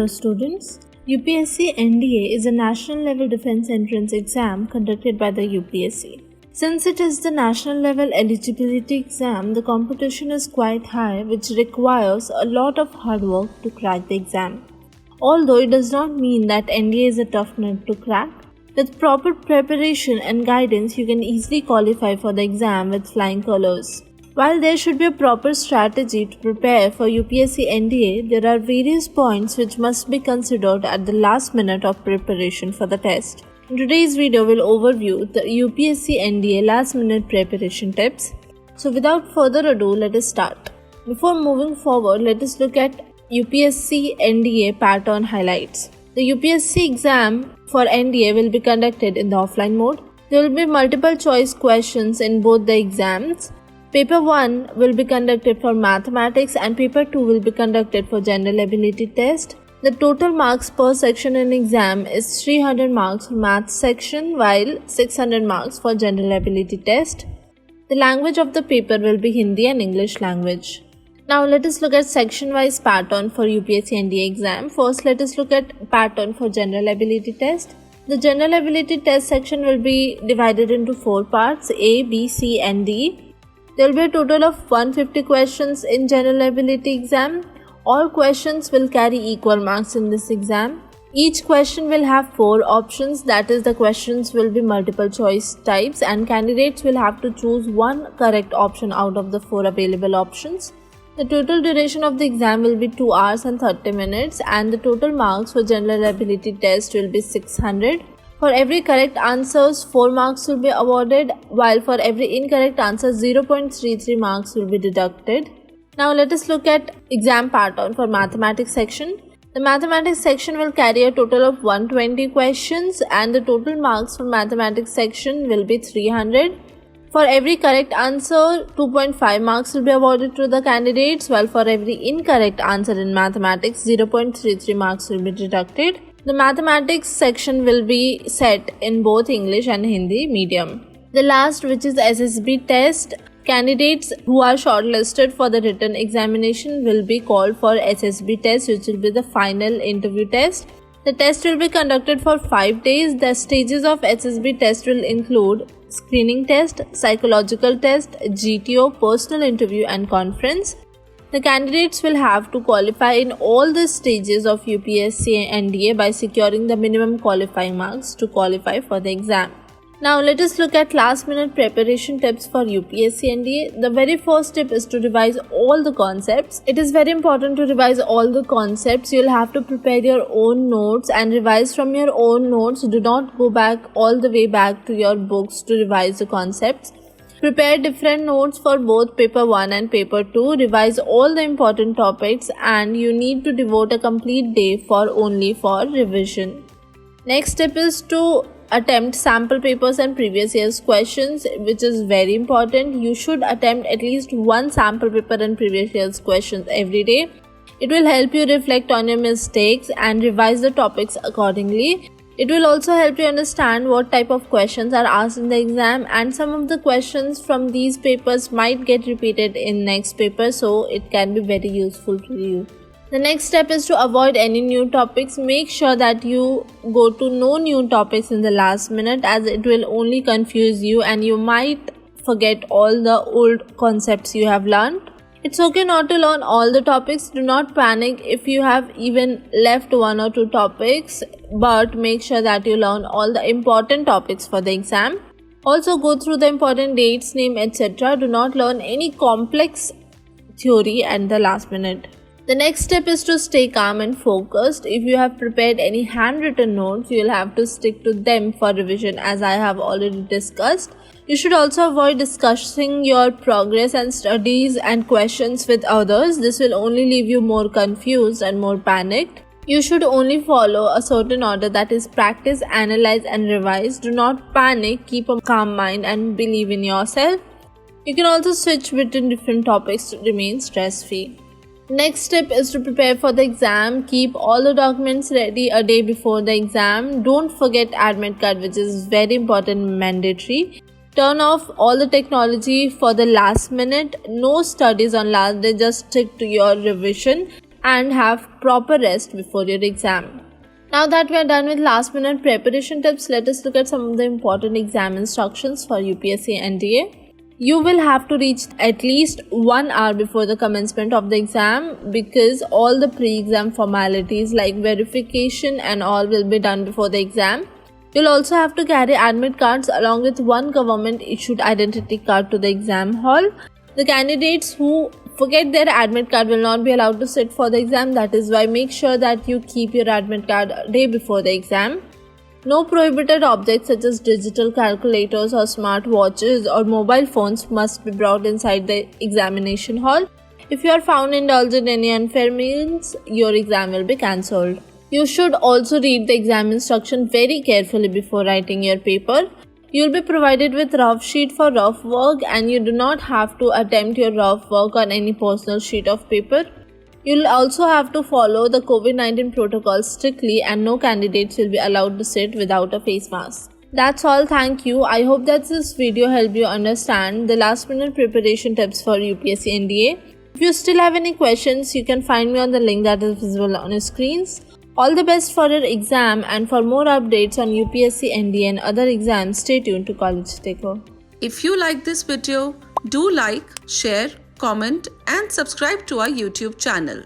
Hello students, UPSC NDA is a national level defense entrance exam conducted by the UPSC. Since it is the national level eligibility exam, the competition is quite high, which requires a lot of hard work to crack the exam. Although it does not mean that NDA is a tough nut to crack, with proper preparation and guidance you can easily qualify for the exam with flying colors. While there should be a proper strategy to prepare for UPSC NDA, there are various points which must be considered at the last minute of preparation for the test. In today's video, we'll overview the UPSC NDA last minute preparation tips. So without further ado, let us start. Before moving forward, let us look at UPSC NDA Pattern highlights. The UPSC exam for NDA will be conducted in the offline mode. There will be multiple choice questions in both the exams. Paper 1 will be conducted for mathematics and paper 2 will be conducted for general ability test. The total marks per section in exam is 300 marks for math section while 600 marks for general ability test. The language of the paper will be Hindi and English language. Now let us look at section-wise pattern for UPSC NDA exam. First, let us look at pattern for general ability test. The general ability test section will be divided into 4 parts: A, B, C and D. There will be a total of 150 questions in general ability exam. All questions will carry equal marks in this exam. Each question will have 4 options, that is, the questions will be multiple choice types and candidates will have to choose one correct option out of the 4 available options. The total duration of the exam will be 2 hours and 30 minutes and the total marks for general ability test will be 600. For every correct answers, 4 marks will be awarded, while for every incorrect answer, 0.33 marks will be deducted. Now let us look at exam pattern for mathematics section. The mathematics section will carry a total of 120 questions and the total marks for mathematics section will be 300. For every correct answer, 2.5 marks will be awarded to the candidates, while for every incorrect answer in mathematics, 0.33 marks will be deducted. The mathematics section will be set in both English and Hindi medium. The last, which is the SSB test, candidates who are shortlisted for the written examination will be called for SSB test, which will be the final interview test. The test will be conducted for 5 days. The stages of SSB test will include screening test, psychological test, GTO, personal interview and conference. The candidates will have to qualify in all the stages of UPSC NDA by securing the minimum qualifying marks to qualify for the exam. Now let us look at last minute preparation tips for UPSC NDA. The very first tip is to revise all the concepts. It is very important to revise all the concepts. You'll have to prepare your own notes and revise from your own notes. Do not go back all the way back to your books to revise the concepts. Prepare different notes for both paper 1 and paper 2. Revise all the important topics and you need to devote a complete day only for revision. Next step is to attempt sample papers and previous year's questions, which is very important. You should attempt at least one sample paper and previous year's questions every day. It will help you reflect on your mistakes and revise the topics accordingly. It will also help you understand what type of questions are asked in the exam, and some of the questions from these papers might get repeated in next paper, so it can be very useful to you. The next step is to avoid any new topics. Make sure that you go to no new topics in the last minute, as it will only confuse you and you might forget all the old concepts you have learned. It's okay not to learn all the topics. Do not panic if you have even left 1 or 2 topics, but make sure that you learn all the important topics for the exam. Also go through the important dates, name, etc. Do not learn any complex theory at the last minute. The next step is to stay calm and focused. If you have prepared any handwritten notes, you will have to stick to them for revision, as I have already discussed. You should also avoid discussing your progress and studies and questions with others. This will only leave you more confused and more panicked. You should only follow a certain order, that is, practice, analyze and revise. Do not panic, keep a calm mind and believe in yourself. You can also switch between different topics to remain stress-free. Next step is to prepare for the exam. Keep all the documents ready a day before the exam. Don't forget admit card, which is very important and mandatory. Turn off all the technology for the last minute. No studies on last day, just stick to your revision and have proper rest before your exam. Now that we are done with last minute preparation tips, let us look at some of the important exam instructions for UPSC NDA. You will have to reach at least 1 hour before the commencement of the exam because all the pre-exam formalities like verification and all will be done before the exam. You'll also have to carry admit cards along with one government issued identity card to the exam hall. The candidates who forget their admit card will not be allowed to sit for the exam. That is why make sure that you keep your admit card a day before the exam. No prohibited objects such as digital calculators or smart watches or mobile phones must be brought inside the examination hall. If you are found indulging in any unfair means, your exam will be cancelled. You should also read the exam instruction very carefully before writing your paper. You will be provided with rough sheet for rough work and you do not have to attempt your rough work on any personal sheet of paper. You'll also have to follow the COVID-19 protocol strictly and no candidates will be allowed to sit without a face mask. That's all, thank you. I hope that this video helped you understand the last minute preparation tips for UPSC NDA. If you still have any questions, you can find me on the link that is visible on your screens. All the best for your exam, and for more updates on UPSC NDA and other exams, stay tuned to College Takeover. If you like this video, do like, share, comment and subscribe to our YouTube channel.